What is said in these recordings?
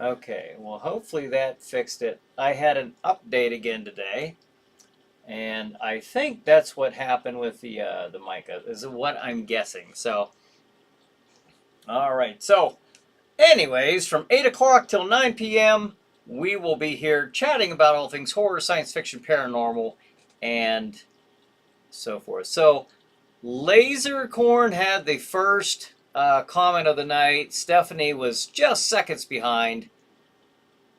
Okay, well, hopefully that fixed it. I had an update again today, and I think that's what happened with the mic. Is what I'm guessing. So, all right. So, anyways, from 8 o'clock till 9 p.m., we will be here chatting about all things horror, science fiction, paranormal, and so forth. So, Lasercorn had the first comment of the night. Stephanie was just seconds behind.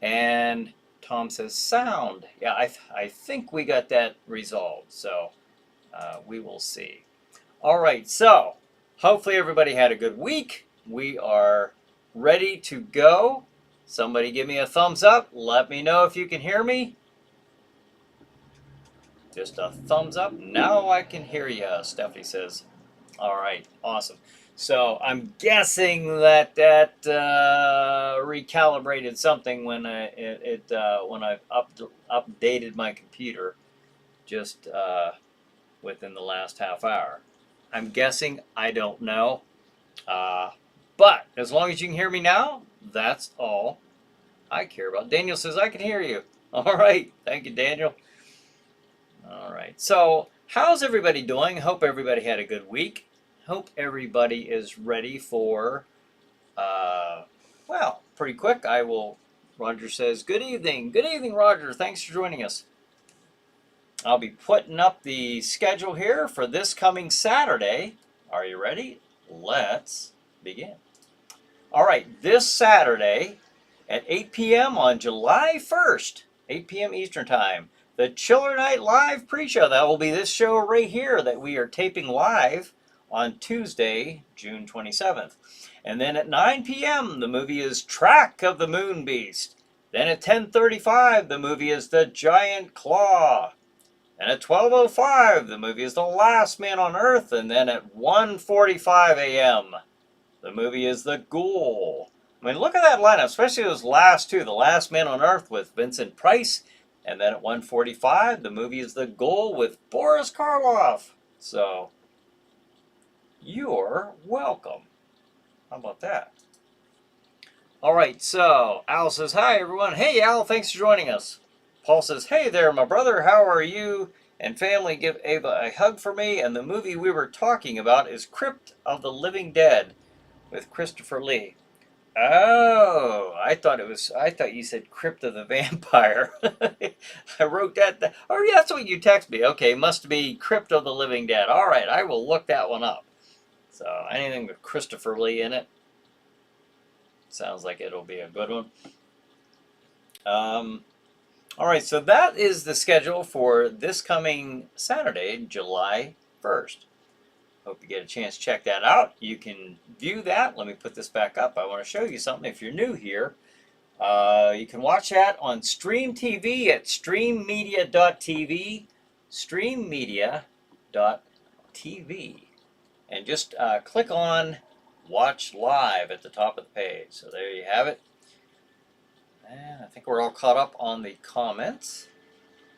And Tom says sound. Yeah, I think we got that resolved. So we will see. All right. So hopefully everybody had a good week. We are ready to go. Somebody give me a thumbs up. Let me know if you can hear me. Just a thumbs up. Now I can hear you, Stephanie says. All right, awesome. So I'm guessing that recalibrated something when when I updated my computer just within the last half hour. I'm guessing. I don't know. Uh, but as long as you can hear me now, that's all I care about. Daniel says I can hear you. All right, thank you, Daniel. All right. So, how's everybody doing? Hope everybody had a good week. Hope everybody is ready for, uh, well, pretty quick. Roger says, good evening. Good evening, Roger. Thanks for joining us. I'll be putting up the schedule here for this coming Saturday. Are you ready? Let's begin. All right. This Saturday at 8 p.m. on July 1st, 8 p.m. Eastern Time, the Chiller Night Live pre-show. That will be this show right here that we are taping live on Tuesday, June 27th. And then at 9 p.m., the movie is Track of the Moon Beast. Then at 10:35, the movie is The Giant Claw. And at 12:05, the movie is The Last Man on Earth. And then at 1:45 a.m., the movie is The Ghoul. I mean, look at that lineup, especially those last two. The Last Man on Earth with Vincent Price, and then at 1:45, the movie is The Ghoul with Boris Karloff. So, you're welcome. How about that? All right, so Al says, hi, everyone. Hey, Al, thanks for joining us. Paul says, hey there, my brother. How are you? And family, give Ava a hug for me. And the movie we were talking about is Crypt of the Living Dead with Christopher Lee. Oh, I thought you said Crypt of the Vampire. I wrote that. Oh, yeah, that's what you texted me. Okay, must be Crypt of the Living Dead. All right, I will look that one up. So anything with Christopher Lee in it sounds like it'll be a good one. All right, so that is the schedule for this coming Saturday, July 1st. Hope you get a chance to check that out. You can view that. Let me put this back up. I want to show you something if you're new here. You can watch that on Stream TV at streammedia.tv, streammedia.tv. And just click on Watch Live at the top of the page. So there you have it. And I think we're all caught up on the comments.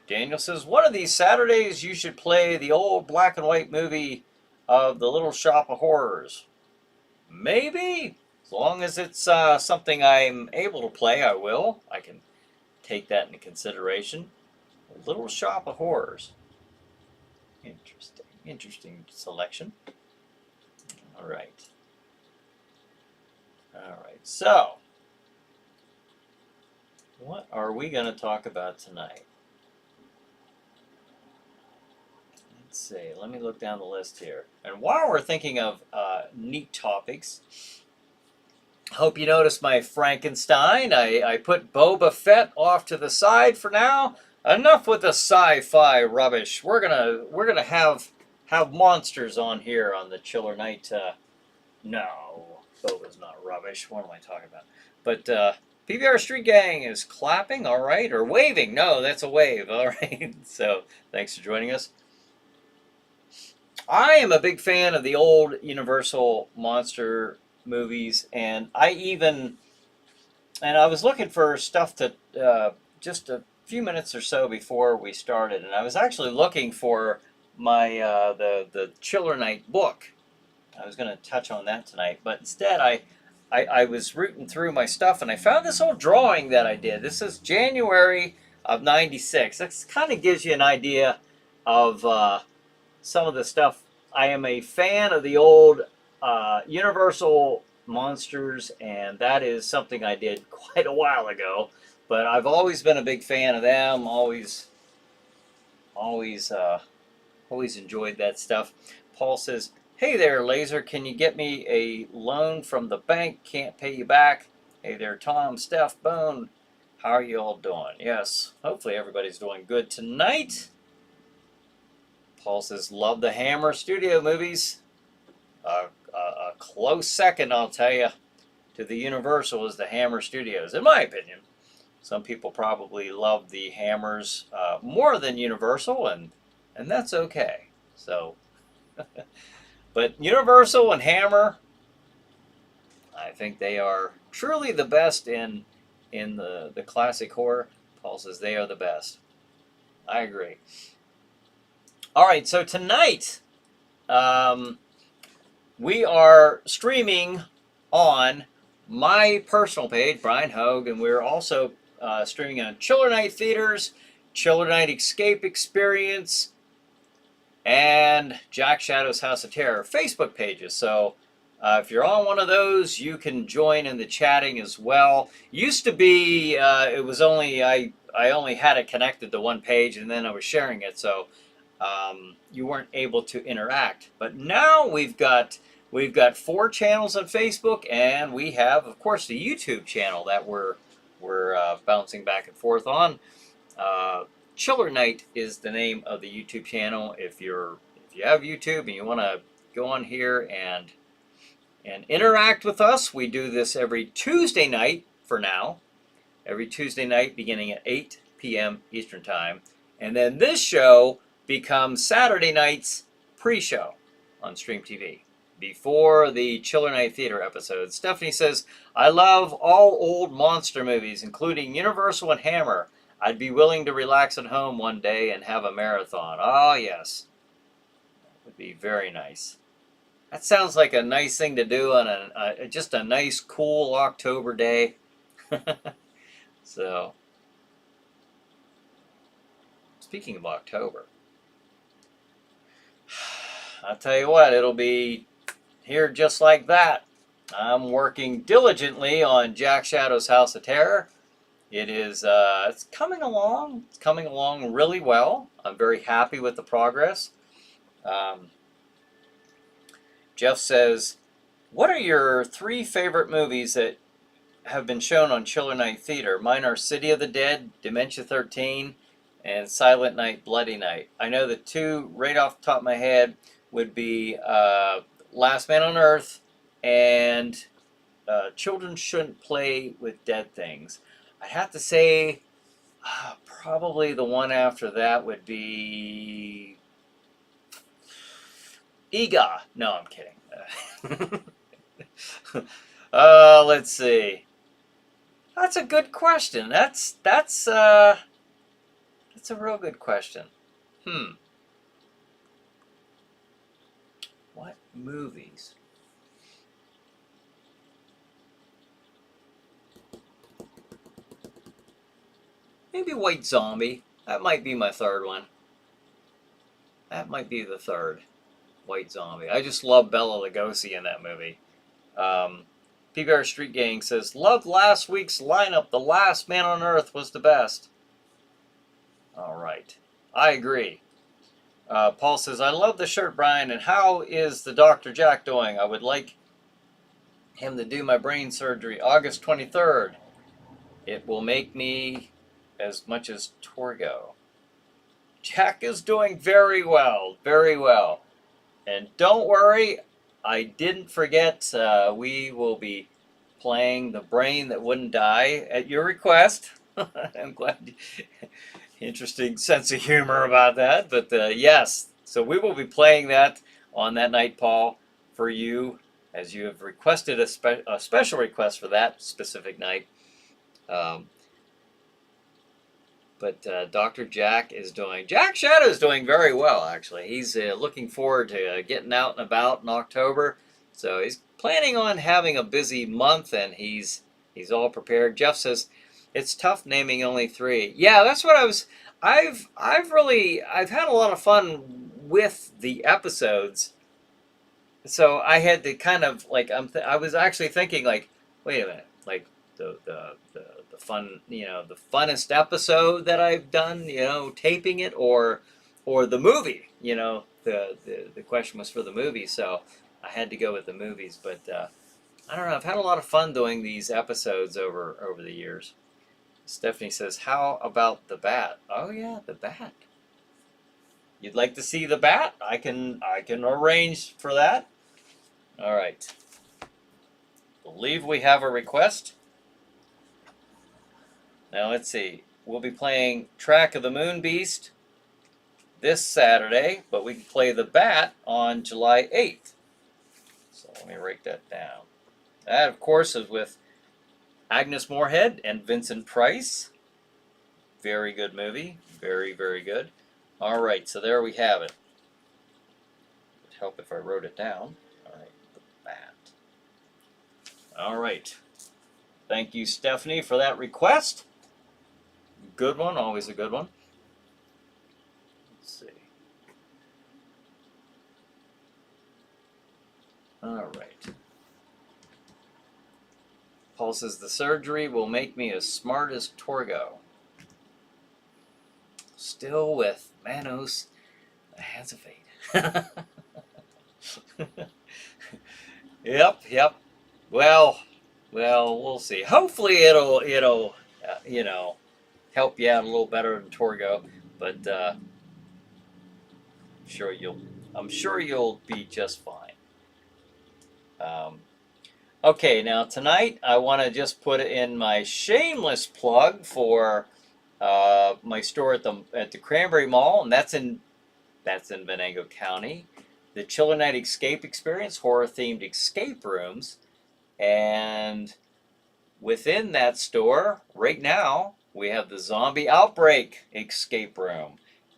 Daniel says, one of these Saturdays you should play the old black and white movie of The Little Shop of Horrors. Maybe. As long as it's something I'm able to play, I will. I can take that into consideration. The Little Shop of Horrors. Interesting. Interesting selection. All right. All right. So, what are we going to talk about tonight? Let's see. Let me look down the list here. And while we're thinking of neat topics, hope you noticed my Frankenstein. I put Boba Fett off to the side for now. Enough with the sci-fi rubbish. We're gonna have monsters on here on the Chiller Night. No, Boba's not rubbish. What am I talking about? But PBR Street Gang is clapping, all right, or waving. No, that's a wave. All right. So thanks for joining us. I am a big fan of the old Universal monster movies, and I was looking for stuff to just a few minutes or so before we started, and I was actually looking for my the ChillerNight book. I was going to touch on that tonight, but instead I was rooting through my stuff and I found this old drawing that I did. This is January of '96. That kind of gives you an idea of some of the stuff. I am a fan of the old Universal monsters, and that is something I did quite a while ago. But I've always been a big fan of them. Always, always enjoyed that stuff. Paul says, "Hey there, Laser. Can you get me a loan from the bank? Can't pay you back." Hey there, Tom, Steph, Bone. How are you all doing? Yes, hopefully everybody's doing good tonight. Paul says, "Love the Hammer Studio movies." A close second, I'll tell you, to the Universal is the Hammer Studios, in my opinion. Some people probably love the Hammers more than Universal, and that's okay. So, but Universal and Hammer, I think they are truly the best in the classic horror. Paul says they are the best. I agree. All right, so tonight we are streaming on my personal page, Brian Hogue, and we're also streaming on ChillerNight Theaters, ChillerNight Escape Experience, and Jack Shadow's House of Terror Facebook pages. So if you're on one of those, you can join in the chatting as well. Used to be, it was only, I only had it connected to one page, and then I was sharing it, so you weren't able to interact. But now we've got 4 channels on Facebook, and we have, of course, the YouTube channel that we're bouncing back and forth on. ChillerNight is the name of the YouTube channel. If you have YouTube and you want to go on here and interact with us, we do this every Tuesday night for now. Every Tuesday night beginning at 8 p.m. Eastern Time. And then this show becomes Saturday night's pre-show on Stream TV before the ChillerNight Theater episodes. Stephanie says, "I love all old monster movies, including Universal and Hammer. I'd be willing to relax at home one day and have a marathon." Oh, yes. That would be very nice. That sounds like a nice thing to do on just a nice, cool October day. So, speaking of October, I'll tell you what, it'll be here just like that. I'm working diligently on Jack Shadow's House of Terror. It is, it's coming along. It's coming along really well. I'm very happy with the progress. Jeff says, "What are your 3 favorite movies that have been shown on ChillerNight Theater?" Mine are City of the Dead, Dementia 13, and Silent Night, Bloody Night. I know the 2 right off the top of my head would be Last Man on Earth and Children Shouldn't Play with Dead Things. I'd have to say probably the one after that would be Ega. No, I'm kidding. Let's see. That's a good question. That's a real good question. What movies? Maybe White Zombie. That might be my 3rd one. That might be the 3rd. White Zombie. I just love Bela Lugosi in that movie. PBR Street Gang says, "Loved last week's lineup. The Last Man on Earth was the best." All right. I agree. Paul says, "I love the shirt, Brian. And how is the Dr. Jack doing? I would like him to do my brain surgery August 23rd. It will make me as much as Torgo." Jack is doing very well. Very well. And don't worry, I didn't forget. We will be playing The Brain That Wouldn't Die at your request. I'm glad. Interesting sense of humor about that. But yes, so we will be playing that on that night, Paul, for you, as you have requested a special request for that specific night. But Dr. Jack Shadow is doing very well, actually. He's looking forward to getting out and about in October. So he's planning on having a busy month, and he's all prepared. Jeff says it's tough naming only 3. Yeah, that's what I was. I've had a lot of fun with the episodes, so I had to kind of like I was actually thinking like, wait a minute, like the fun, the funnest episode that I've done, taping it, or the movie, the question was for the movie, so I had to go with the movies. But I don't know, I've had a lot of fun doing these episodes over the years. Stephanie says, "How about the bat?" Oh yeah, the bat. You'd like to see the bat? I can arrange for that. All right. Believe we have a request. Now let's see. We'll be playing Track of the Moon Beast this Saturday, but we can play the Bat on July 8th. So let me write that down. That, of course, is with Agnes Moorehead and Vincent Price. Very good movie. Very, very good. All right, so there we have it. It would help if I wrote it down. All right, the Bat. All right. Thank you, Stephanie, for that request. Good one, always a good one. Let's see. All right. Paul says the surgery will make me as smart as Torgo. Still with Manos, the Hands of Fate. Yep. Well, we'll see. Hopefully it'll help you out a little better than Torgo, but I'm sure you'll be just fine. Okay, now tonight I want to just put in my shameless plug for my store at the Cranberry Mall, and that's in Venango County. The ChillerNight Escape Experience, horror-themed escape rooms, and within that store, right now, we have the Zombie Outbreak Escape Room,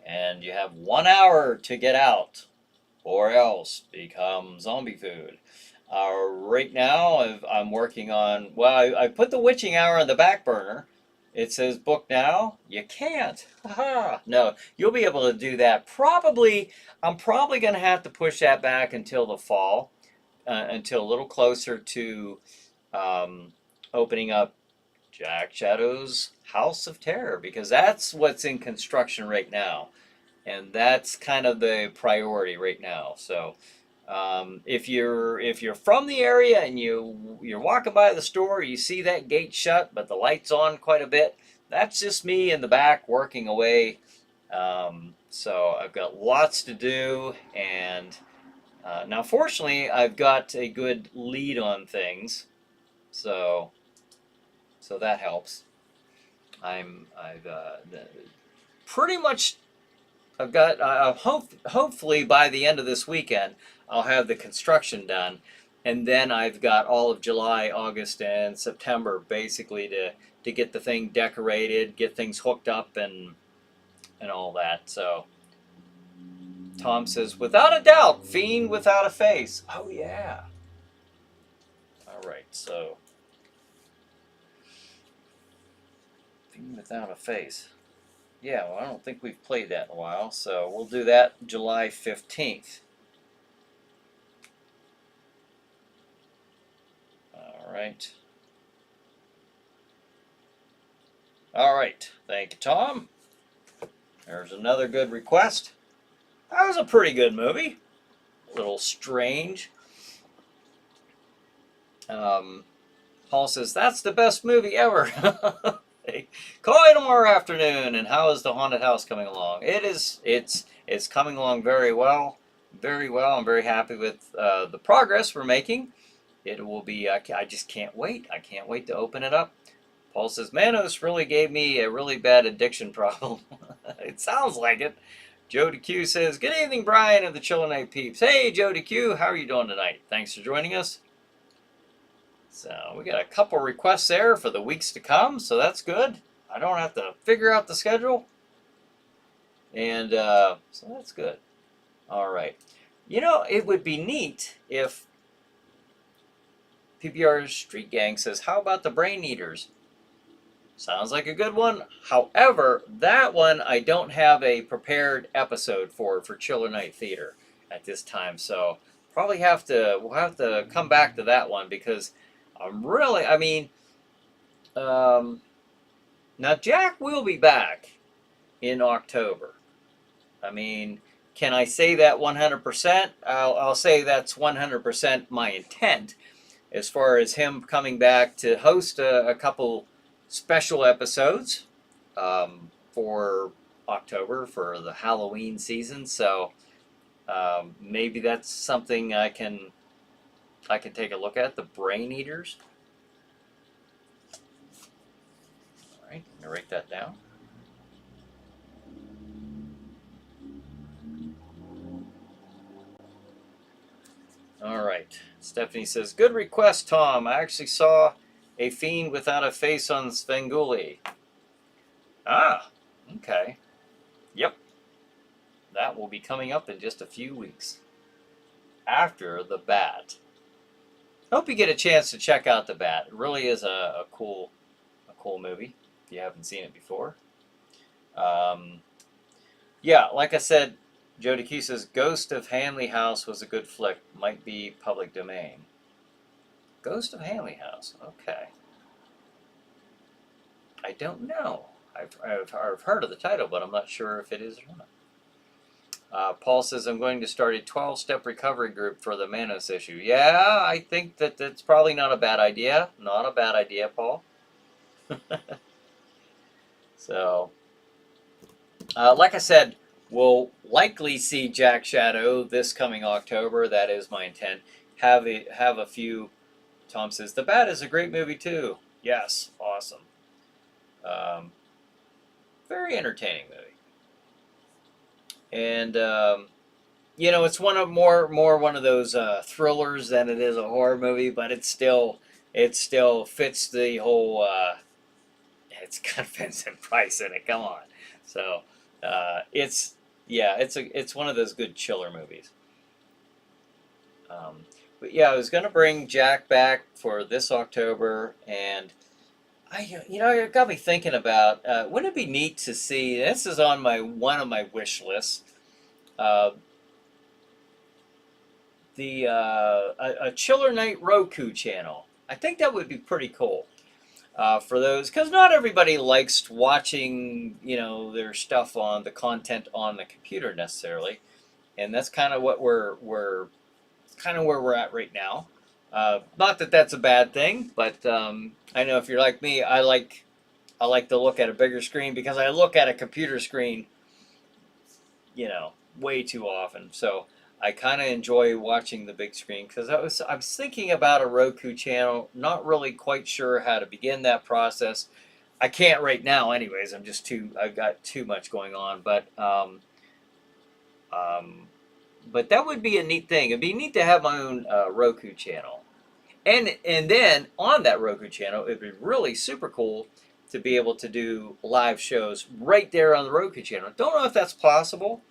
and you have 1 hour to get out, or else become zombie food. Right now, I'm working on, well, I put the witching hour on the back burner. It says book now. You can't. Haha. No, you'll be able to do that. I'm probably going to have to push that back until the fall, until a little closer to opening up Jack Shadow's House of Terror, because that's what's in construction right now, and that's kind of the priority right now. So if you're from the area and you're walking by the store, you see that gate shut but the light's on quite a bit, that's just me in the back working away. So I've got lots to do, and now fortunately I've got a good lead on things, so that helps. I've pretty much, I've got, hopefully by the end of this weekend, I'll have the construction done. And then I've got all of July, August, and September basically to get the thing decorated, get things hooked up, and all that. So Tom says, without a doubt, Fiend Without a Face. Oh, yeah. All right, so Fiend Without a Face. Yeah, well, I don't think we've played that in a while, so we'll do that July 15th. All right. All right. Thank you, Tom. There's another good request. That was a pretty good movie. A little strange. Paul says, that's the best movie ever. Call it tomorrow afternoon. And how is the haunted house coming along? It's coming along very well. Very well. I'm very happy with the progress we're making. It will be, I just can't wait. I can't wait to open it up. Paul says, Manos really gave me a really bad addiction problem. It sounds like it. Joe DeQ says, good evening, Brian of the ChillerNight peeps. Hey, Joe DeQ, how are you doing tonight? Thanks for joining us. So we got a couple requests there for the weeks to come, so that's good. I don't have to figure out the schedule. And so that's good. All right. You know, it would be neat if PBR Street Gang says, how about the Brain Eaters? Sounds like a good one. However, that one I don't have a prepared episode for ChillerNight Theater at this time. So probably we'll have to come back to that one because I mean, now Jack will be back in October. I mean, can I say that 100%? I'll say that's 100% my intent as far as him coming back to host a couple special episodes for October for the Halloween season. So maybe that's something I can take a look at, the Brain Eaters. All right, I'm gonna write that down. All right. Stephanie says, good request, Tom. I actually saw a fiend without a face on Svengoolie. Ah, okay. Yep. That will be coming up in just a few weeks. After The Bat. Hope you get a chance to check out The Bat. It really is a cool movie if you haven't seen it before. Yeah, like I said, Jody Q says, Ghost of Hanley House was a good flick. Might be public domain. Ghost of Hanley House. Okay. I don't know. I've heard of the title, but I'm not sure if it is or not. Paul says, I'm going to start a 12-step recovery group for the Manos issue. Yeah, I think that's probably not a bad idea. Not a bad idea, Paul. So, like I said, we'll likely see Jack Shadow this coming October. That is my intent. Have a few. Tom says, The Bat is a great movie too. Yes, awesome. Very entertaining movie. And it's one of those thrillers than it is a horror movie, but it still fits the whole. It's got Vincent Price in it. Come on, so it's one of those good chiller movies. But yeah, I was gonna bring Jack back for this October, and it got me thinking about wouldn't it be neat to see? This is on one of my wish lists. A ChillerNight Roku channel. I think that would be pretty cool for those, because not everybody likes watching their stuff on the content on the computer necessarily, and that's kind of what we're kind of where we're at right now. Not that that's a bad thing, but I know if you're like me, I like to look at a bigger screen because I look at a computer screen, way too often. So I kind of enjoy watching the big screen because I was thinking about a Roku channel, not really quite sure how to begin that process. I can't right now, anyways. I've got too much going on, but that would be a neat thing. It'd be neat to have my own Roku channel. And then on that Roku channel, it'd be really super cool to be able to do live shows right there on the Roku channel. Don't know if that's possible.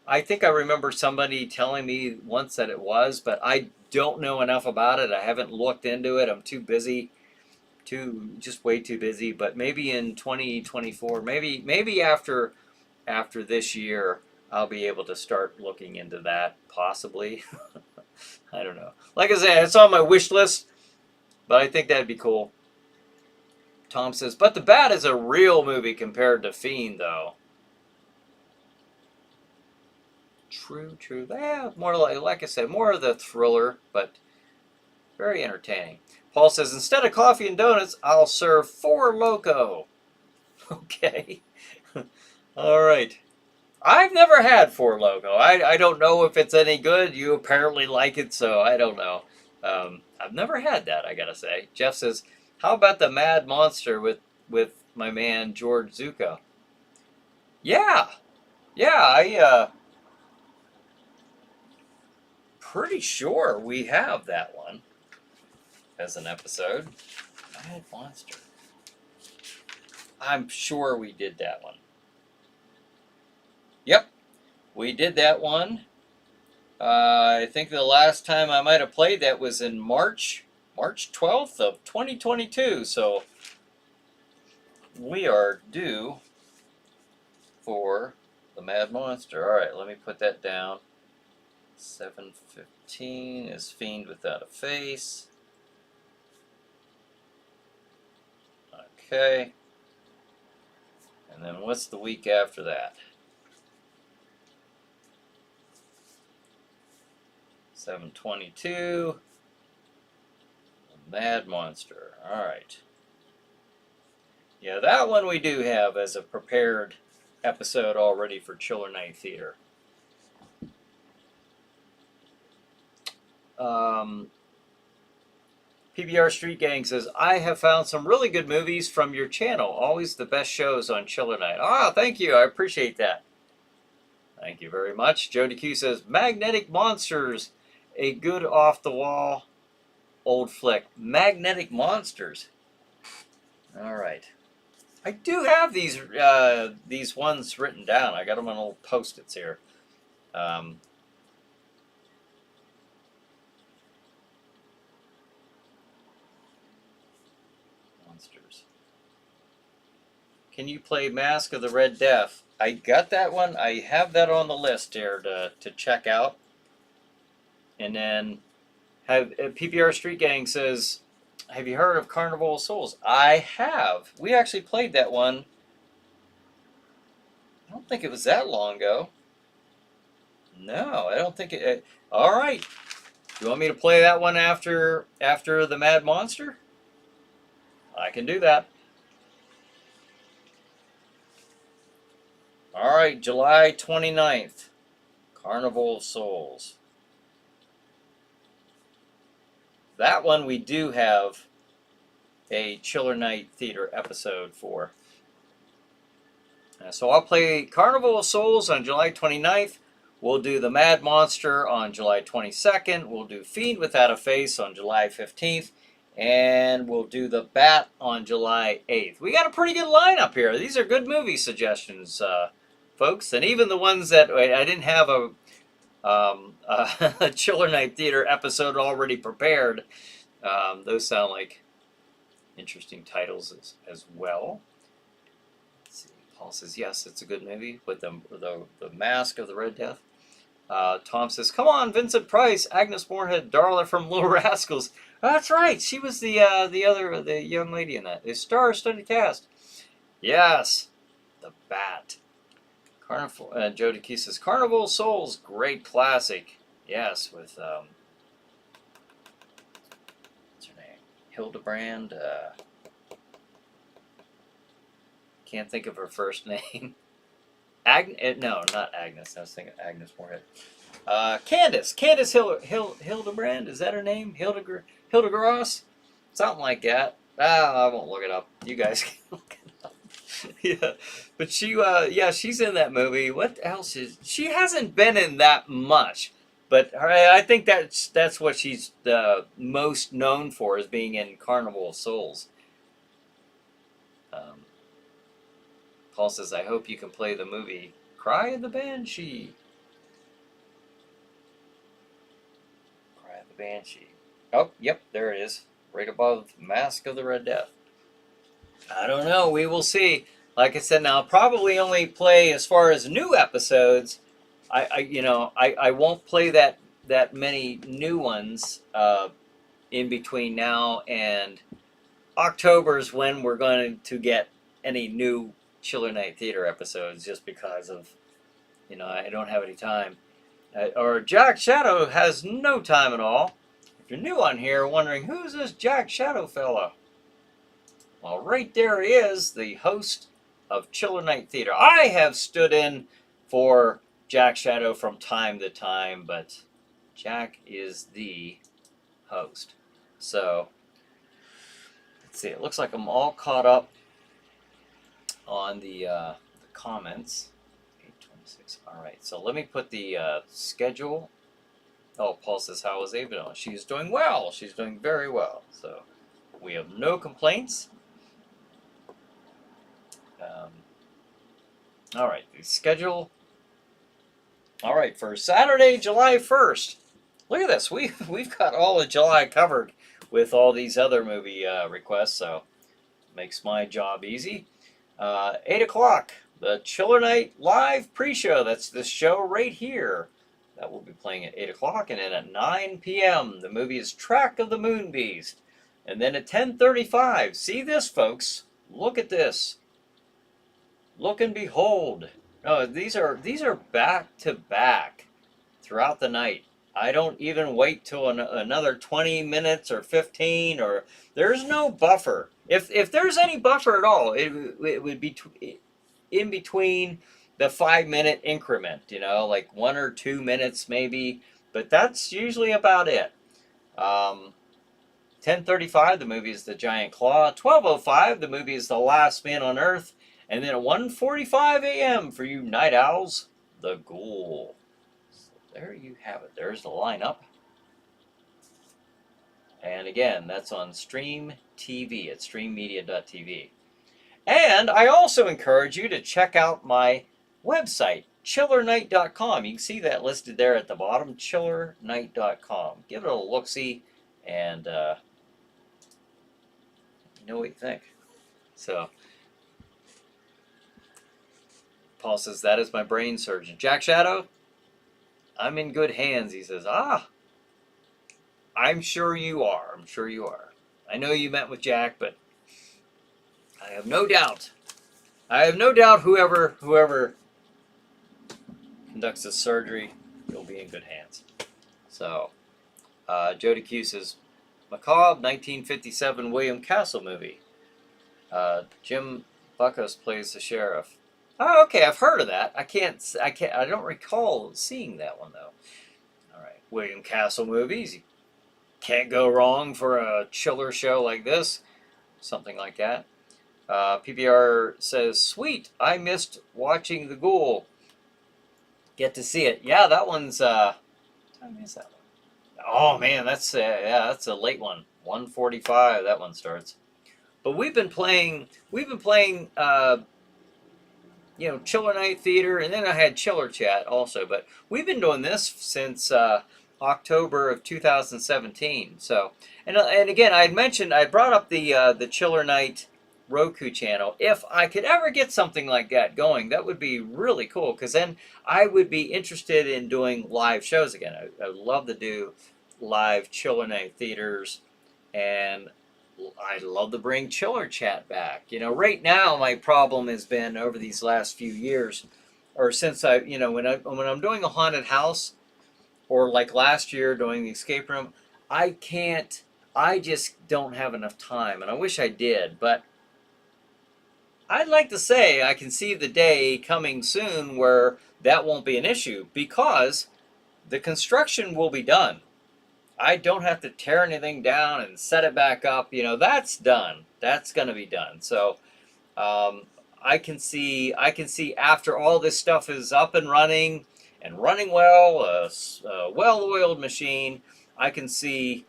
I think I remember somebody telling me once that it was, but I don't know enough about it. I haven't looked into it. I'm too busy, just way too busy. But maybe in 2024, maybe after this year, I'll be able to start looking into that, possibly. I don't know. Like I said, it's on my wish list, but I think that'd be cool. Tom says, but The Bat is a real movie compared to Fiend, though. True. Yeah, more like I said, more of the thriller, but very entertaining. Paul says, instead of coffee and donuts, I'll serve Four Loko. Okay. All right. I've never had Four Loko. I don't know if it's any good. You apparently like it, so I don't know. I've never had that, I gotta say. Jeff says, how about the Mad Monster with my man George Zucco? Yeah, pretty sure we have that one as an episode. Mad Monster. I'm sure we did that one. Yep, we did that one. I think the last time I might have played that was in March March 12th of 2022. So we are due for the Mad Monster. All right, let me put that down. 7:15 is Fiend Without a Face. Okay. And then what's the week after that? 7/22. Mad Monster. All right. Yeah, that one we do have as a prepared episode already for ChillerNight Theater. PBR Street Gang says, I have found some really good movies from your channel. Always the best shows on ChillerNight. Ah, thank you. I appreciate that. Thank you very much. Jody Q says, Magnetic Monsters, a good off-the-wall old flick. Magnetic Monsters. All right. I do have these ones written down. I got them on old Post-its here. Monsters. Can you play Mask of the Red Death? I got that one. I have that on the list here to check out. And then PPR Street Gang says, have you heard of Carnival of Souls? I have. We actually played that one. I don't think it was that long ago. No, I don't think it. All right. You want me to play that one after the Mad Monster? I can do that. All right, July 29th, Carnival of Souls. That one we do have a ChillerNight Theater episode for. So I'll play Carnival of Souls on July 29th. We'll do the Mad Monster on July 22nd. We'll do Fiend Without a Face on July 15th. And we'll do The Bat on July 8th. We got a pretty good lineup here. These are good movie suggestions, folks. And even the ones that I didn't have a ChillerNight Theater episode already prepared. Those sound like interesting titles as well. Let's see. Paul says, yes, it's a good movie with the Mask of the Red Death. Tom says, come on, Vincent Price, Agnes Moorehead, Darla from Little Rascals. Oh, that's right. She was the young lady in that. The star-studded cast. Yes. The Bat. Carnival. Jody Key says, Carnival of Souls, great classic. Yes, with what's her name? Hildebrand. Can't think of her first name. No, not Agnes. I was thinking Agnes Moorehead. Candace Hildebrand. Is that her name? Hildegross? Something like that. I won't look it up. You guys can look it up. Yeah, but she's in that movie. What else is she? Hasn't been in that much, but I think that's what she's the most known for, is being in Carnival of Souls. Paul says, I hope you can play the movie Cry of the Banshee. Cry of the Banshee. Oh, yep, there it is. Right above Mask of the Red Death. I don't know. We will see. Like I said, now I'll probably only play as far as new episodes. I won't play that many new ones in between now and October is when we're going to get any new ChillerNight Theater episodes, just because of, I don't have any time. Or Jack Shadow has no time at all. If you're new on here wondering, who's this Jack Shadow fella? Well, right there he is, the host of ChillerNight Theater. I have stood in for Jack Shadow from time to time, but Jack is the host. So, let's see. It looks like I'm all caught up on the comments. 8:26. All right. So let me put the schedule. Oh, Paul says, how is Ava doing? She's doing well. She's doing very well. So we have no complaints. All right. The schedule. All right. For Saturday, July 1st. Look at this. We've got all of July covered with all these other movie requests, so makes my job easy. 8 o'clock, the Chiller Night live pre-show. That's this show right here. That will be playing at 8 o'clock. And then at 9 p.m., the movie is Track of the Moon Beast. And then at 10:35, see this, folks. Look at this. Look and behold. Oh, these are back to back throughout the night. I don't even wait till another 20 minutes or 15, or there's no buffer. If there's any buffer at all, it would be in between the 5 minute increment, like 1 or 2 minutes maybe, but that's usually about it. 10:35, the movie is The Giant Claw. 12:05, the movie is The Last Man on Earth. And then at 1:45 a.m. for you night owls, The Ghoul. So there you have it. There's the lineup. And again, that's on Stream TV at streammedia.tv. And I also encourage you to check out my website, ChillerNight.com. You can see that listed there at the bottom, ChillerNight.com. Give it a look-see and let me know what you think. So, Paul says, that is my brain surgeon. Jack Shadow, I'm in good hands. He says, I'm sure you are. I'm sure you are. I know you met with Jack, but I have no doubt. I have no doubt whoever conducts this surgery, you'll be in good hands. So, Jody Q says, macabre 1957 William Castle movie. Jim Buckus plays the sheriff. Oh, okay, I've heard of that. I don't recall seeing that one though. All right, William Castle movies. You can't go wrong for a chiller show like this. Something like that. PBR says, sweet, I missed watching The Ghoul. Get to see it. Yeah, that one's, what time is that one? Oh man, that's a late one. 1:45, that one starts. But we've been playing, Chiller Night Theater, and then I had Chiller Chat also. But we've been doing this since October of 2017. So, and again, I brought up the Chiller Night Roku channel. If I could ever get something like that going, that would be really cool, because then I would be interested in doing live shows again. I would love to do live Chiller Night Theaters, and I'd love to bring Chiller Chat back. Right now my problem has been over these last few years, or since when I'm doing a haunted house, or like last year doing the escape room, I just don't have enough time, and I wish I did, but I'd like to say I can see the day coming soon where that won't be an issue, because the construction will be done. I don't have to tear anything down and set it back up. That's done. That's going to be done. So I can see after all this stuff is up and running well, a well-oiled machine, I can see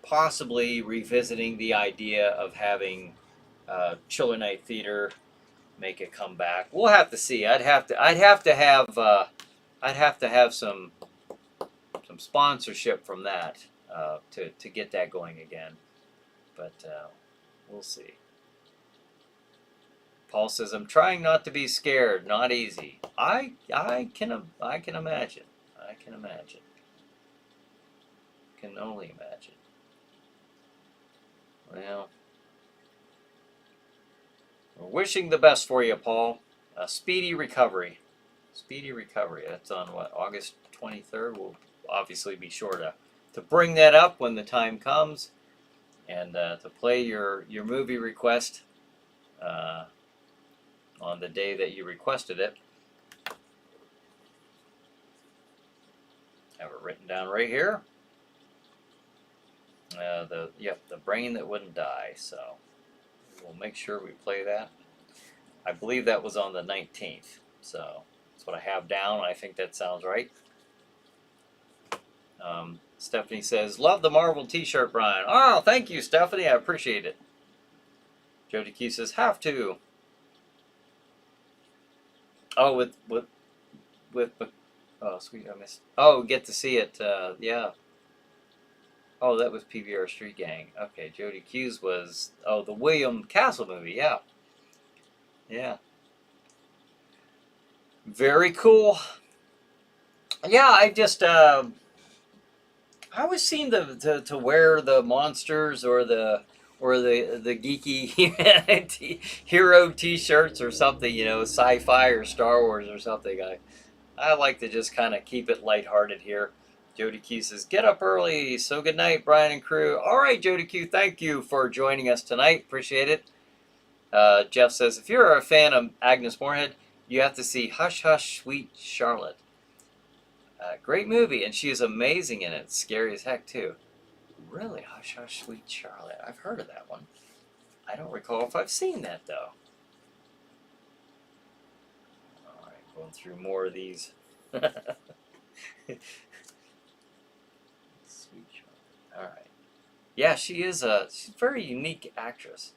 possibly revisiting the idea of having Chiller Night Theater make a comeback. We'll have to see. I'd have to have some sponsorship from that to get that going again. But we'll see. Paul says, I'm trying not to be scared. Not easy. I can imagine. I can imagine. Can only imagine. Well, we're wishing the best for you, Paul. A speedy recovery. Speedy recovery. That's on what, August 23rd? We'll obviously be sure to bring that up when the time comes, and to play your movie request on the day that you requested it. Have it written down right here. The Brain That Wouldn't Die. So we'll make sure we play that. I believe that was on the 19th. So that's what I have down. I think that sounds right. Stephanie says, love the Marvel t-shirt, Brian. Oh, thank you, Stephanie. I appreciate it. Jody Q says, have to. Oh, with oh, sweet, I missed. Oh, get to see it. Yeah. Oh, that was PBR Street Gang. Okay, Jody Q's was, oh, the William Castle movie. Yeah, yeah, very cool. Yeah, I always seem to wear the monsters or the geeky hero T-shirts or something, sci-fi or Star Wars or something. I like to just kind of keep it lighthearted here. Jody Q says, "Get up early." So good night, Brian and crew. All right, Jody Q, thank you for joining us tonight. Appreciate it. Jeff says, "If you're a fan of Agnes Moorehead, you have to see Hush Hush, Sweet Charlotte." Great movie, and she is amazing in it. Scary as heck too. Really, Hush Hush, Sweet Charlotte. I've heard of that one. I don't recall if I've seen that though. All right, going through more of these. Sweet Charlotte. All right. Yeah, she's a very unique actress.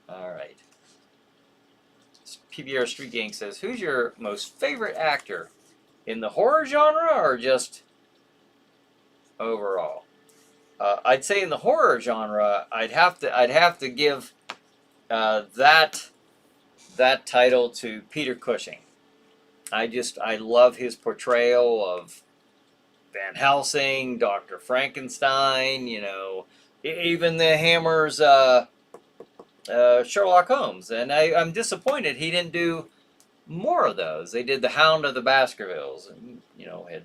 All right. PBR Street Gang says, "Who's your most favorite actor in the horror genre or just overall?" I'd say in the horror genre, I'd have to give that title to Peter Cushing. I love his portrayal of Van Helsing, Dr. Frankenstein. Even the Hammer's Sherlock Holmes, and I'm disappointed he didn't do more of those. They did the Hound of the Baskervilles, and had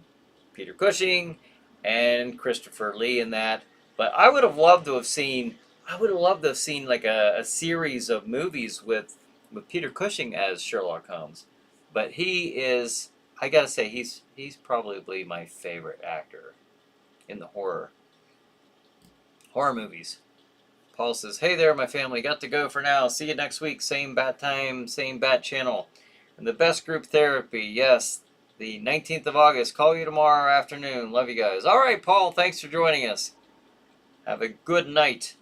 Peter Cushing and Christopher Lee in that. But I would have loved to have seen. I would have loved to have seen like a series of movies with Peter Cushing as Sherlock Holmes. But he is. I gotta say he's probably my favorite actor in the horror movies. Paul says, "Hey there, my family. Got to go for now. See you next week. Same bat time, same bat channel. And the best group therapy. Yes, the 19th of August. Call you tomorrow afternoon. Love you guys." All right, Paul. Thanks for joining us. Have a good night.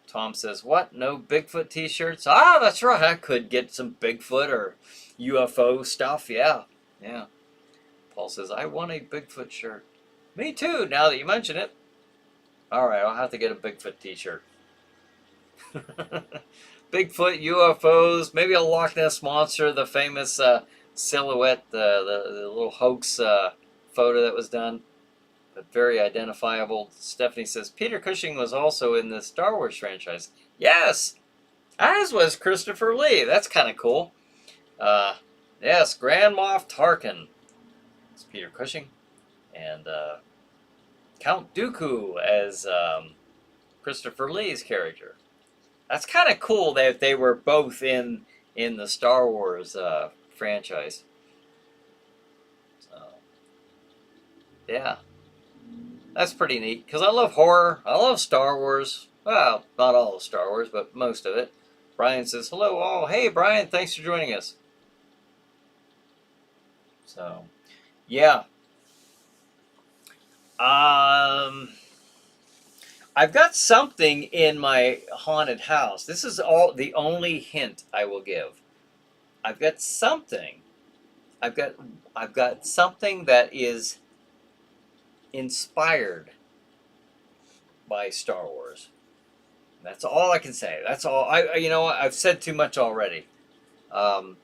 Tom says, "What? No Bigfoot t-shirts?" Ah, that's right. I could get some Bigfoot or UFO stuff. Yeah. Yeah. Paul says, "I want a Bigfoot shirt." Me too, now that you mention it. All right, I'll have to get a Bigfoot t-shirt. Bigfoot, UFOs, maybe a Loch Ness Monster, the famous silhouette, the little hoax photo that was done, but very identifiable. Stephanie says, "Peter Cushing was also in the Star Wars franchise." Yes, as was Christopher Lee. That's kind of cool. Yes, Grand Moff Tarkin. It's Peter Cushing. And Count Dooku as Christopher Lee's character. That's kind of cool that they were both in the Star Wars franchise. So, yeah, that's pretty neat because I love horror. I love Star Wars. Well, not all of Star Wars, but most of it. Brian says, "Hello all." Hey, Brian, thanks for joining us. So, yeah. I've got something in my haunted house. This is all the only hint I will give. I've got something. I've got I've got something that is inspired by Star Wars. That's all I can say. That's all. I've said too much already. Um,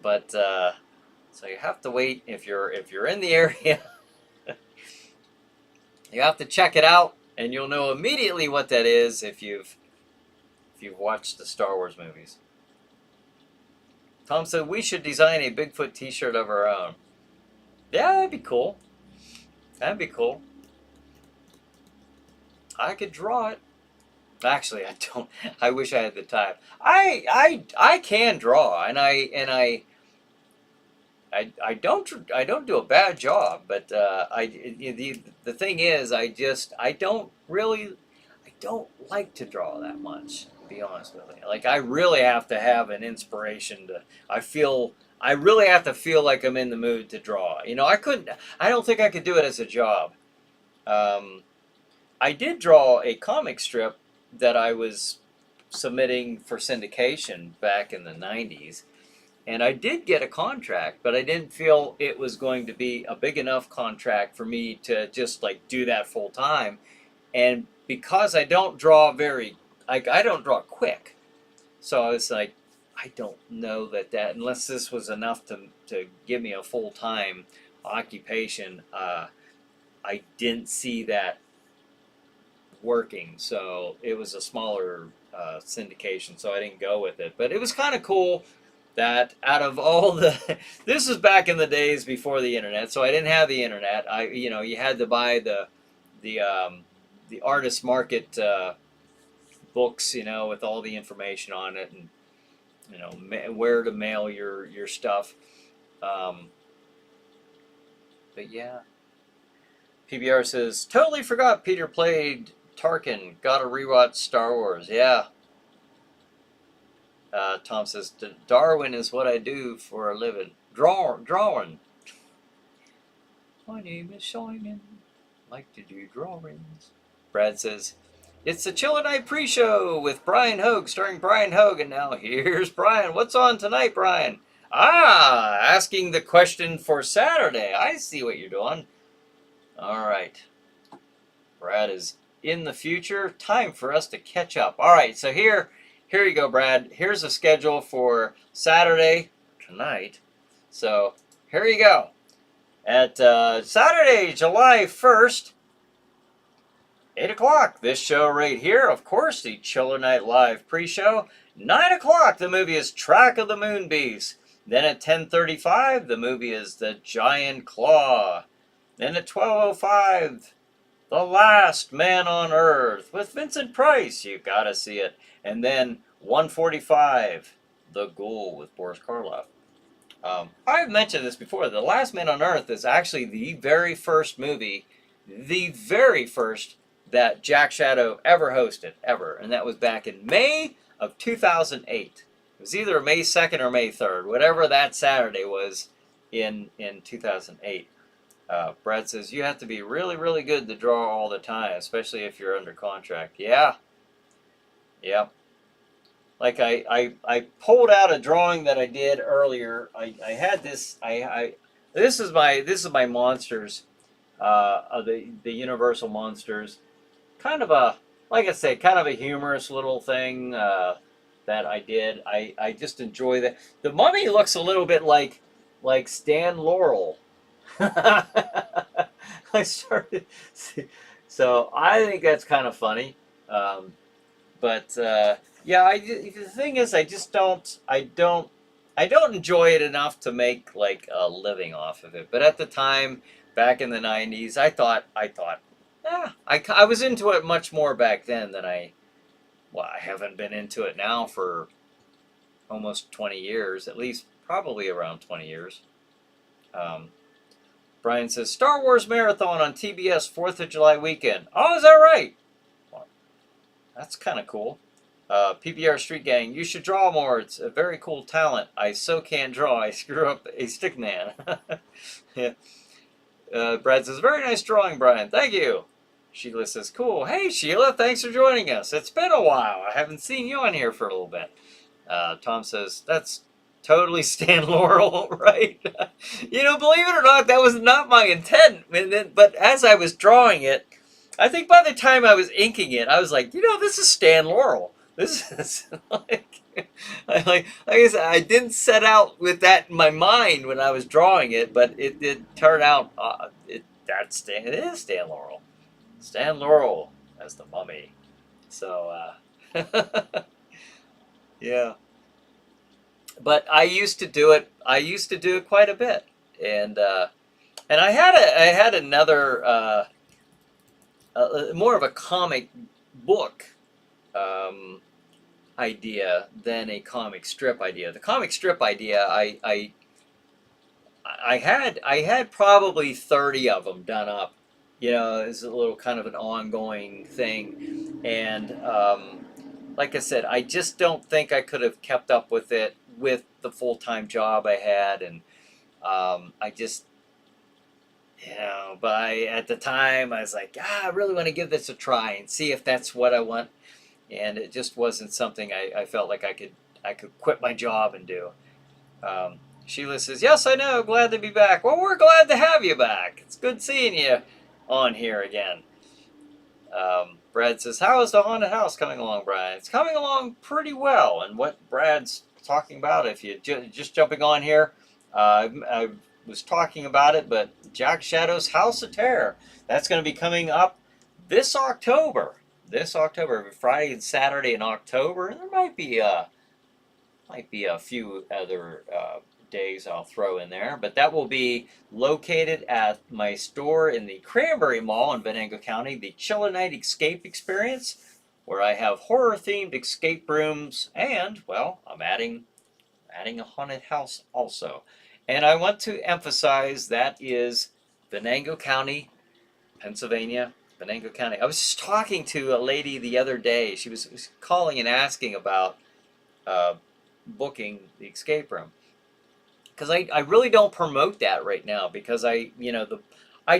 but so you have to wait if you're in the area. You have to check it out, and you'll know immediately what that is if you've watched the Star Wars movies. Tom said we should design a Bigfoot T-shirt of our own. Yeah, that'd be cool. That'd be cool. I could draw it. Actually, I don't. I wish I had the time. I can draw, and I don't do a bad job, but the thing is, I don't like to draw that much. To be honest with you, like I really have to have an inspiration to. I really have to feel like I'm in the mood to draw. I don't think I could do it as a job. Um, I did draw a comic strip that I was submitting for syndication back in the '90s. And I did get a contract, but I didn't feel it was going to be a big enough contract for me to just like do that full time. And because I don't draw very, like I don't draw quick, so I was like, I don't know that unless this was enough to give me a full time occupation, I didn't see that working. So it was a smaller syndication, so I didn't go with it. But it was kind of cool that out of all the, this was back in the days before the internet, so I didn't have the internet. You had to buy the the artist market books, with all the information on it, and where to mail your stuff. Um, but yeah, PBR says totally forgot Peter played Tarkin. Got to rewatch Star Wars. Yeah. Tom says Darwin is what I do for a living. Drawing. My name is Simon. Like to do drawings. Brad says it's the Chiller Night pre-show with Brian Hogue, starring Brian Hogue. And now here's Brian. What's on tonight, Brian? Asking the question for Saturday. I see what you're doing. All right. Brad is in the future. Time for us to catch up. All right, so here you go, Brad. Here's a schedule for Saturday, tonight. So here you go. At Saturday, July 1st, 8 o'clock, this show right here, of course, the Chiller Night Live pre-show. 9 o'clock, the movie is Track of the Moon Beast. Then at 10:35, the movie is The Giant Claw. Then at 12:05, The Last Man on Earth with Vincent Price. You gotta see it. And then 1:45, The Ghoul with Boris Karloff. I've mentioned this before. The Last Man on Earth is actually the very first movie, that Jack Shadow ever hosted, ever. And that was back in May of 2008. It was either May 2nd or May 3rd, whatever that Saturday was in 2008. Brad says, you have to be really, really good to draw all the time, especially if you're under contract. Yeah. Yep. Like I pulled out a drawing that I did earlier. I had this. This is my monsters, of the Universal monsters. Kind of a, like I say, kind of a humorous little thing that I did. I just enjoy that. The mummy looks a little bit like Stan Laurel. I started, so I think that's kind of funny. But yeah, the thing is, I don't enjoy it enough to make like a living off of it. But at the time, back in the '90s, I thought, yeah, I was into it much more back then than I haven't been into it now for almost 20 years, at least probably around 20 years. Brian says, Star Wars Marathon on TBS 4th of July weekend. Oh, is that right? Well, that's kind of cool. PBR Street Gang, you should draw more. It's a very cool talent. I so can't draw. I screw up a stick man. Yeah. Brad says, very nice drawing, Brian. Thank you. Sheila says, cool. Hey, Sheila, thanks for joining us. It's been a while. I haven't seen you on here for a little bit. Tom says, that's totally Stan Laurel, right? Believe it or not, that was not my intent. But as I was drawing it, I think by the time I was inking it, I was like, this is Stan Laurel. This is like I said, I didn't set out with that in my mind when I was drawing it, but it did turn out it is Stan Laurel. Stan Laurel as the mummy. So yeah. But I used to do it. I used to do it quite a bit, and I had another more of a comic book idea than a comic strip idea. The comic strip idea, I had probably 30 of them done up. It's a little kind of an ongoing thing, and like I said, I just don't think I could have kept up with it with the full-time job I had, and I just, but at the time I was like, I really want to give this a try and see if that's what I want, and it just wasn't something I felt like I could quit my job and do. Sheila says, yes, I know, glad to be back. Well, we're glad to have you back. It's good seeing you on here again. Brad says, how is the haunted house coming along, Brad? It's coming along pretty well. And what Brad's talking about, if you're just jumping on here, I was talking about it, but Jack Shadow's House of Terror, that's going to be coming up this October. This October, Friday and Saturday in October. And there might be a few other days I'll throw in there, but that will be located at my store in the Cranberry Mall in Venango County, the ChillerNight Escape Experience, where I have horror-themed escape rooms, and, well, I'm adding a haunted house also. And I want to emphasize that is Venango County, Pennsylvania, Venango County. I was just talking to a lady the other day. She was calling and asking about booking the escape room, because I really don't promote that right now, because I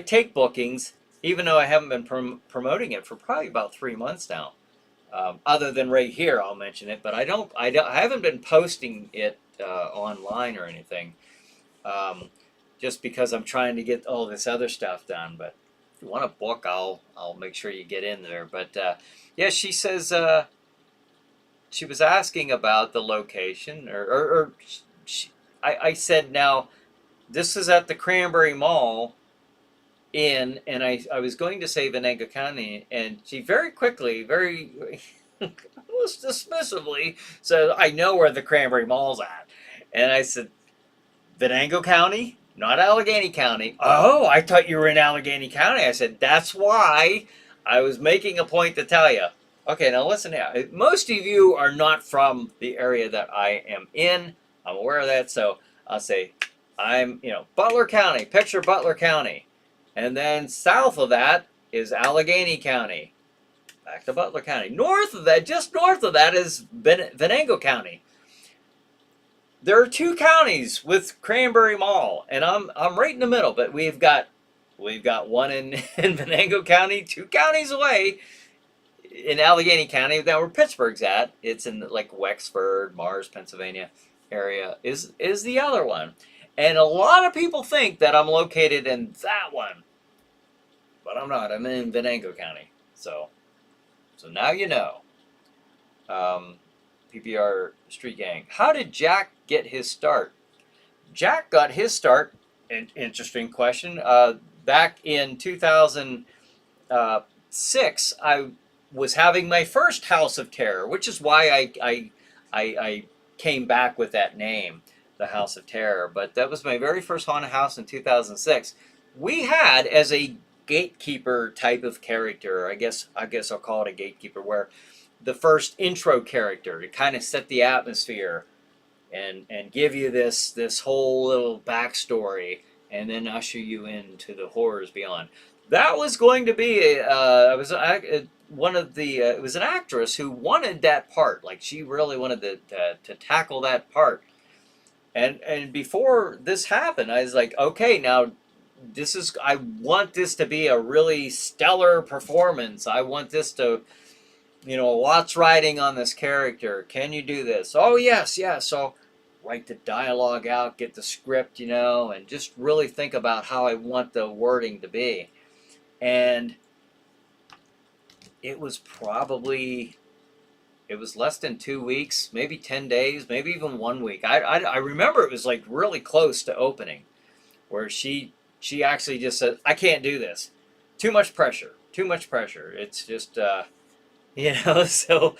take bookings even though I haven't been promoting it for probably about 3 months now. Other than right here, I'll mention it, but I haven't been posting it online or anything, just because I'm trying to get all this other stuff done. But if you want to book, I'll make sure you get in there. But yeah, she says she was asking about the location, I said, now, this is at the Cranberry Mall and I was going to say Venango County, and she very quickly, very almost dismissively said, I know where the Cranberry Mall's at. And I said, Venango County, not Allegheny County. Oh, I thought you were in Allegheny County. I said, that's why I was making a point to tell you. Okay, now listen here. Most of you are not from the area that I am in. I'm aware of that, so I'll say I'm, Butler County. Picture Butler County. And then south of that is Allegheny County. Back to Butler County. North of that, just north of that, is Venango County. There are 2 counties with Cranberry Mall, and I'm right in the middle. But we've got one in Venango County, 2 counties away in Allegheny County. Now where Pittsburgh's at, it's in like Wexford, Mars, Pennsylvania area is the other one. And a lot of people think that I'm located in that one, but I'm not. I'm in Venango County. So now you know. PPR Street Gang. How did Jack get his start? Jack got his start, interesting question, back in 2006. I was having my first House of Terror, which is why I came back with that name, the House of Terror. But that was my very first haunted house in 2006. We had, as a gatekeeper type of character, I guess I'll call it a gatekeeper, where the first intro character to kind of set the atmosphere and give you this whole little backstory, and then usher you into the horrors beyond. That was going to be it was an actress who wanted that part. Like, she really wanted to tackle that part. And before this happened, I was like, okay, now I want this to be a really stellar performance. I want this to, lots riding on this character. Can you do this? Oh, yes. So write the dialogue out, get the script, and just really think about how I want the wording to be. And it was less than 2 weeks, maybe 10 days, maybe even 1 week. I remember it was like really close to opening, where she actually just said, I can't do this. Too much pressure. It's just, so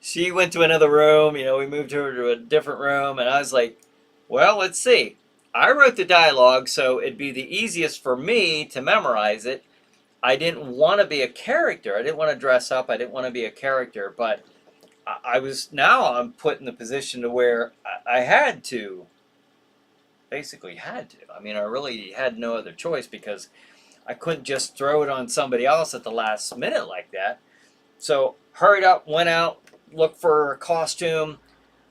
she went to another room, we moved her to a different room, and I was like, well, let's see. I wrote the dialogue, so it'd be the easiest for me to memorize it. I didn't want to be a character. I didn't want to dress up. I didn't want to be a character, but I'm put in the position to where I had to. Basically had to. I mean, I really had no other choice, because I couldn't just throw it on somebody else at the last minute like that. So hurried up, went out, looked for a costume.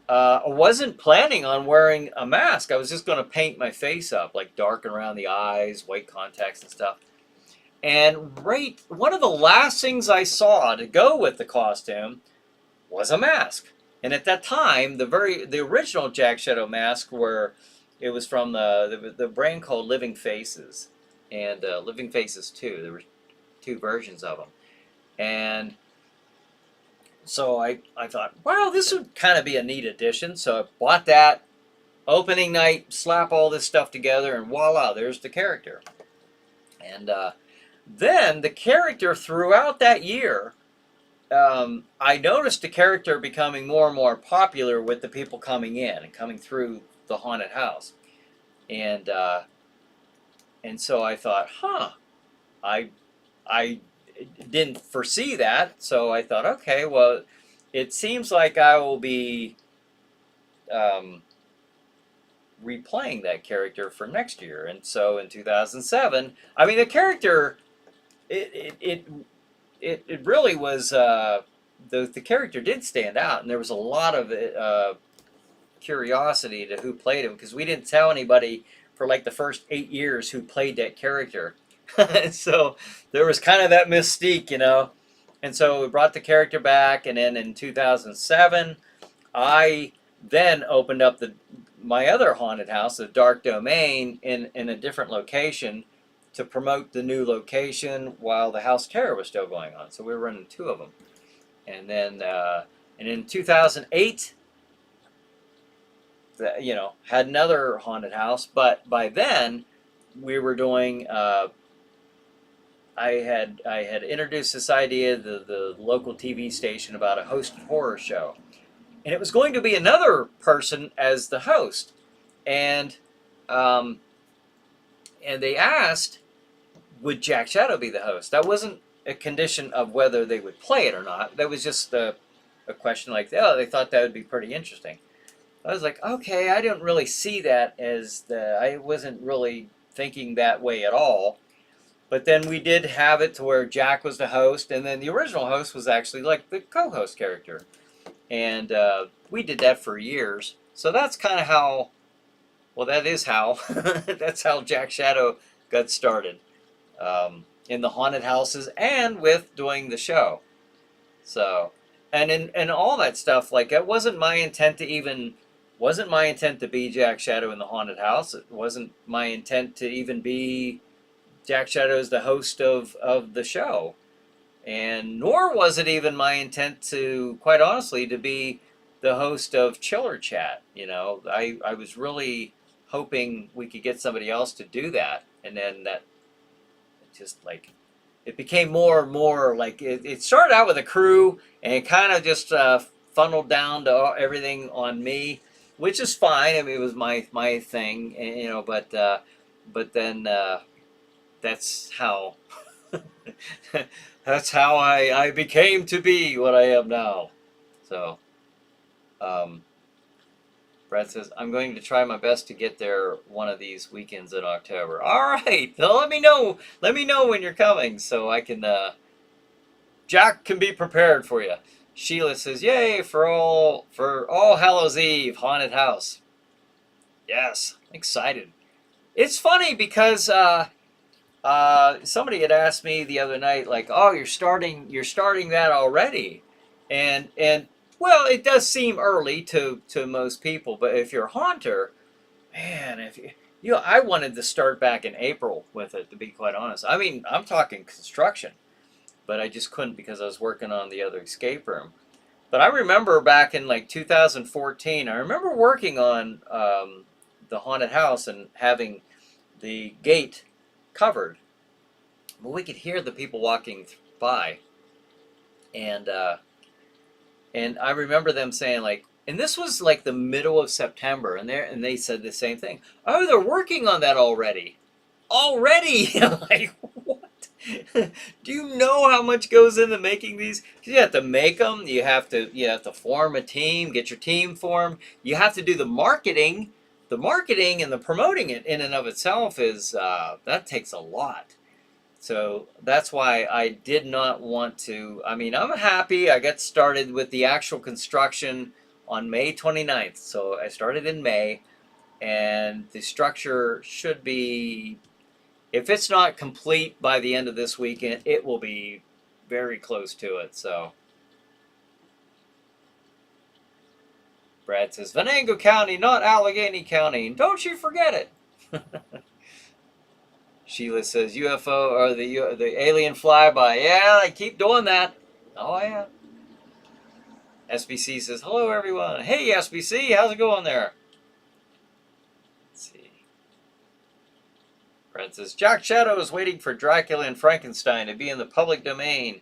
I wasn't planning on wearing a mask. I was just going to paint my face up, like darken around the eyes, white contacts and stuff. And one of the last things I saw to go with the costume was a mask. And at that time, the original Jack Shadow mask it was from the brand called Living Faces, and Living Faces 2. There were two versions of them, and so I thought, wow, this would kind of be a neat addition. So I bought that. Opening night, slap all this stuff together, and voila, there's the character. And then the character throughout that year, I noticed the character becoming more and more popular with the people coming in and coming through the haunted house. And so I thought, I I didn't foresee that, so I thought, okay, well, it seems like I will be replaying that character for next year. And so in 2007, I mean, the character, it really was, the character did stand out, and there was a lot of curiosity to who played him, because we didn't tell anybody for like the first 8 years who played that character. So there was kind of that mystique, you know. And so we brought the character back, and then in 2007, I then opened up my other haunted house, the Dark Domain, in a different location to promote the new location while the House Terror was still going on. So we were running two of them. And then in 2008, had another haunted house, but by then we were doing. I had introduced this idea to the local TV station about a hosted horror show, and it was going to be another person as the host, and they asked, would Jack Shadow be the host? That wasn't a condition of whether they would play it or not. That was just a question like, oh, they thought that would be pretty interesting. I was like, okay, I don't really see that as I wasn't really thinking that way at all. But then we did have it to where Jack was the host, and then the original host was actually like the co-host character. And we did that for years. So that's kind of how, well, that is how, that's how Jack Shadow got started. In the haunted houses and with doing the show. So, and all that stuff, like, it wasn't my intent to be Jack Shadow in the haunted house. It wasn't my intent to even be Jack Shadow as the host of the show. And nor was it even my intent to, quite honestly, to be the host of Chiller Chat. You know, I was really hoping we could get somebody else to do that. And then that just, like, it became more and more, like, it started out with a crew, and it kind of just funneled down to everything on me, which is fine. I mean, it was my thing, you know, but then that's how that's how I became to be what I am now. So Brad says, I'm going to try my best to get there one of these weekends in October. All right, so let me know when you're coming, so I can Jack can be prepared for you. Sheila says, yay for all Hallows Eve haunted house. Yes, excited. It's funny because somebody had asked me the other night, like, oh, you're starting that already, and well, it does seem early to most people, but if you're a haunter, man, if I wanted to start back in April with it, to be quite honest. I mean, I'm talking construction, but I just couldn't because I was working on the other escape room. But I remember back in like 2014, I remember working on the haunted house and having the gate covered. But we could hear the people walking by, and I remember them saying, like, and this was like the middle of September, and they said the same thing. Oh, they're working on that already. Already, like, what? Do you know how much goes into making these? 'Cause you have to make them. You have to form a team, get your team formed. You have to do the marketing. The marketing and the promoting it in and of itself is that takes a lot. So that's why I did not want to. I mean, I'm happy I got started with the actual construction on May 29th. So I started in May, and the structure should be, if it's not complete by the end of this weekend, it will be very close to it. So Brad says, Venango County, not Allegheny County. Don't you forget it. Sheila says, UFO or the alien flyby. Yeah, they keep doing that. Oh, yeah. SBC says, hello, everyone. Hey, SBC, how's it going there? Let's see. Brad says, Jack Shadow is waiting for Dracula and Frankenstein to be in the public domain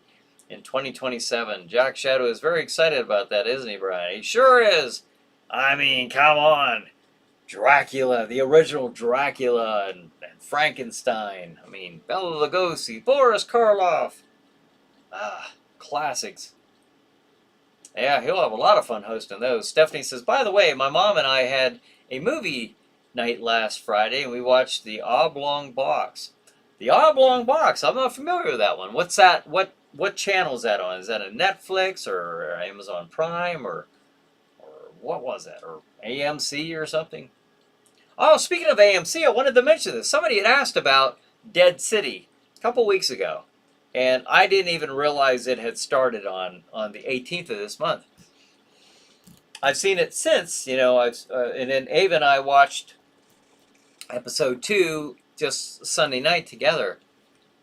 in 2027. Jack Shadow is very excited about that, isn't he, Brian? He sure is. I mean, come on. Dracula, the original Dracula and Frankenstein. I mean, Bela Lugosi, Boris Karloff. Ah, classics. Yeah, he'll have a lot of fun hosting those. Stephanie says, by the way, my mom and I had a movie night last Friday, and we watched The Oblong Box. The Oblong Box, I'm not familiar with that one. What's that? What channel is that on? Is that a Netflix or Amazon Prime or what was that? Or AMC or something? Oh, speaking of AMC, I wanted to mention this. Somebody had asked about Dead City a couple weeks ago, and I didn't even realize it had started on the 18th of this month. I've seen it since, and then Ava and I watched episode 2 just Sunday night together,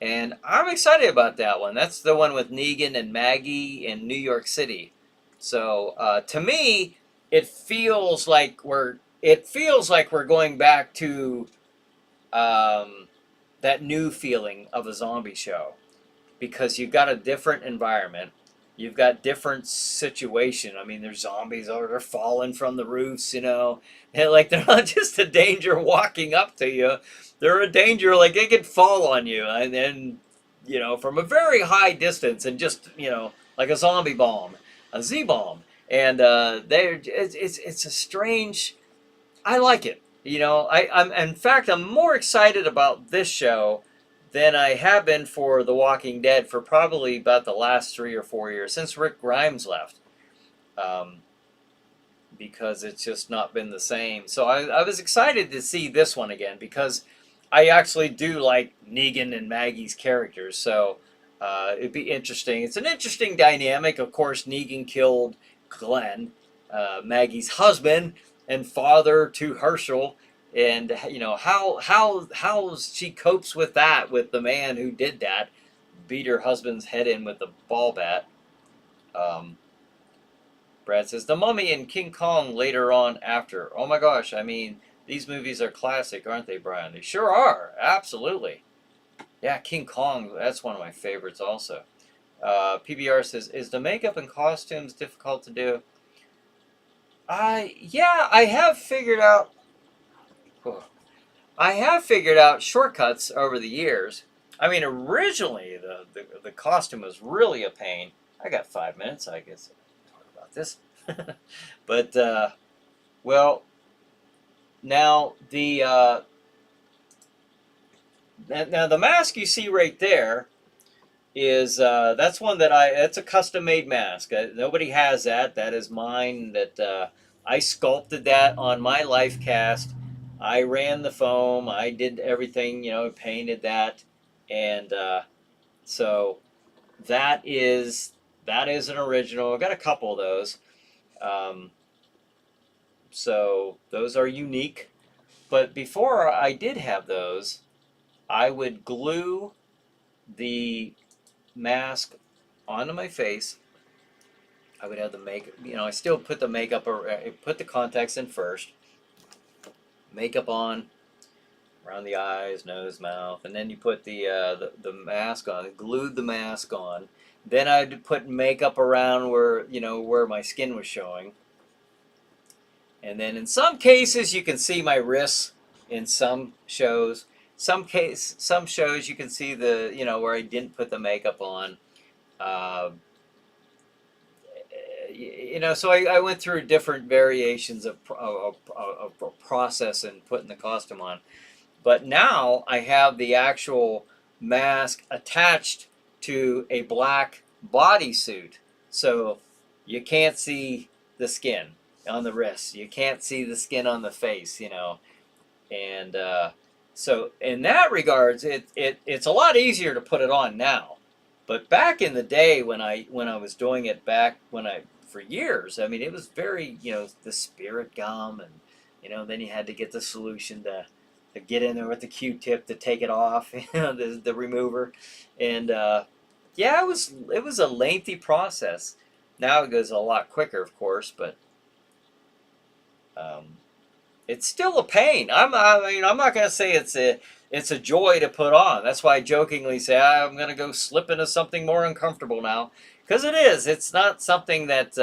and I'm excited about that one. That's the one with Negan and Maggie in New York City. So to me, it feels like we're going back to that new feeling of a zombie show, because you've got a different environment, you've got different situation. I mean, there's zombies or they're falling from the roofs, and like they're not just a danger walking up to you, they're a danger like they could fall on you, and then from a very high distance, and just like a zombie bomb, a Z bomb, and it's a strange. I like it. I'm in fact, I'm more excited about this show than I have been for The Walking Dead for probably about the last 3 or 4 years since Rick Grimes left, because it's just not been the same. So I was excited to see this one again, because I actually do like Negan and Maggie's characters. So it'd be interesting. It's an interesting dynamic. Of course, Negan killed Glenn, Maggie's husband and father to Herschel, and how she copes with that, with the man who did that, beat her husband's head in with the ball bat. Brad says, The Mummy and King Kong later on after. Oh my gosh, I mean, these movies are classic, aren't they, Brian? They sure are, absolutely. Yeah, King Kong, that's one of my favorites also. PBR says, is the makeup and costumes difficult to do? I have figured out. I have figured out shortcuts over the years. I mean, originally the costume was really a pain. I got 5 minutes, I guess, to talk about this. But well, now the mask you see right there is that's one that it's a custom made mask. Nobody has that. That is mine. That I sculpted that on my life cast. I ran the foam. I did everything. Painted that, and so that is an original. I got a couple of those. So those are unique. But before I did have those, I would glue the mask onto my face. I would have the makeup, I still put the makeup, or put the contacts in first, makeup on around the eyes, nose, mouth, and then you put the mask on, glued the mask on. Then I'd put makeup around where my skin was showing. And then in some cases you can see my wrists in some shows. Some shows you can see where I didn't put the makeup on. So I went through different variations of process and putting the costume on. But now I have the actual mask attached to a black bodysuit. So you can't see the skin on the wrists. You can't see the skin on the face, And so in that regards, it's a lot easier to put it on now. But back in the day when I was doing it, back when I for years. I mean, it was very, the spirit gum, and then you had to get the solution to get in there with the Q-tip to take it off, the remover, and yeah, it was a lengthy process. Now it goes a lot quicker, of course, but um, it's still a pain. I'm not gonna say it's a joy to put on. That's why I jokingly say I'm gonna go slip into something more uncomfortable now, because it is. It's not something that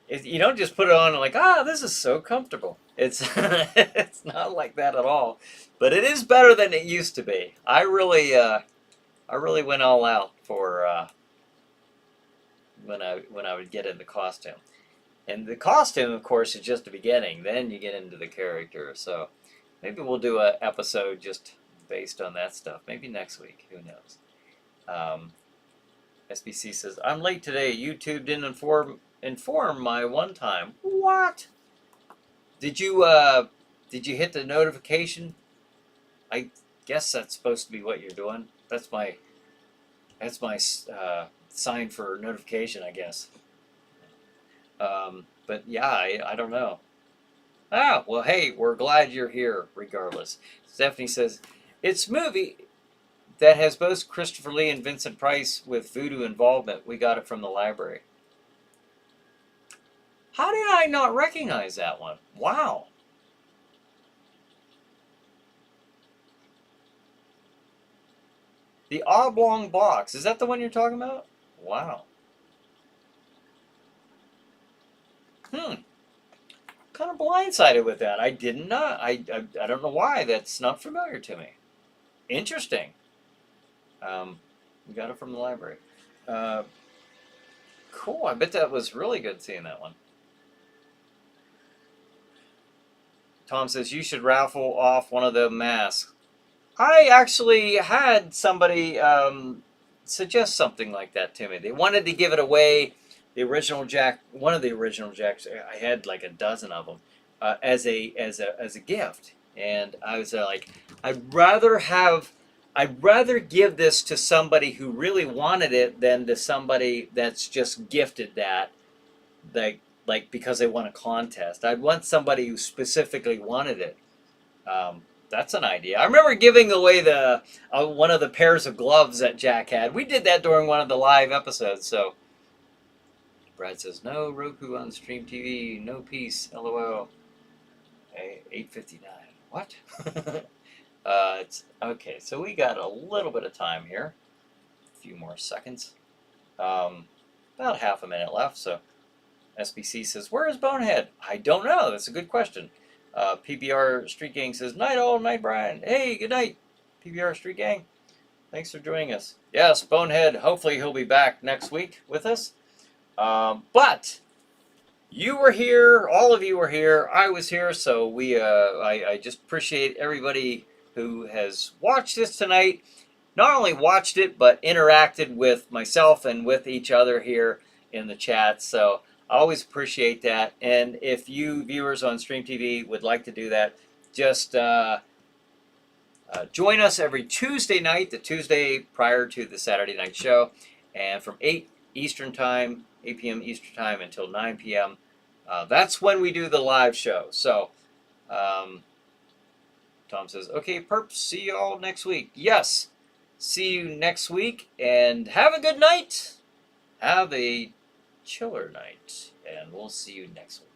you don't just put it on and like, this is so comfortable. It's it's not like that at all. But it is better than it used to be. I really went all out for when I would get in the costume. And the costume, of course, is just the beginning. Then you get into the character. So maybe we'll do an episode just based on that stuff. Maybe next week. Who knows? SBC says, I'm late today. YouTube didn't inform my one time. What? Did you hit the notification? I guess that's supposed to be what you're doing. That's my sign for notification, I guess. But yeah, I don't know. Well, hey, we're glad you're here regardless. Stephanie says, it's a movie that has both Christopher Lee and Vincent Price with voodoo involvement. We got it from the library. How did I not recognize that one? Wow. The oblong box. Is that the one you're talking about? Wow. Kind of blindsided with that. I did not. I don't know why. That's not familiar to me. Interesting. We got it from the library. Cool. I bet that was really good seeing that one. Tom says you should raffle off one of the masks. I actually had somebody suggest something like that to me. They wanted to give it away. The original Jack, one of the original Jacks, I had like a dozen of them as a gift, and I was like, I'd rather give this to somebody who really wanted it than to somebody that's just gifted that, like because they won a contest. I'd want somebody who specifically wanted it. That's an idea. I remember giving away the one of the pairs of gloves that Jack had. We did that during one of the live episodes, so. Brad says, no Roku on Stream TV, no peace, LOL. 8:59. What? It's okay, so we got a little bit of time here. A few more seconds. About half a minute left, so SBC says, where is Bonehead? I don't know. That's a good question. PBR Street Gang says, night all, night Brian. Hey, good night, PBR Street Gang. Thanks for joining us. Yes, Bonehead, hopefully he'll be back next week with us. But you were here, all of you were here, I was here, so I just appreciate everybody who has watched this tonight. Not only watched it, but interacted with myself and with each other here in the chat. So I always appreciate that. And if you viewers on Stream TV would like to do that, just join us every Tuesday night, the Tuesday prior to the Saturday night show, and from 8 Eastern Time, 8 p.m. Eastern Time until 9 p.m. That's when we do the live show. So, Tom says, okay, perps, see you all next week. Yes, see you next week, and have a good night. Have a chiller night, and we'll see you next week.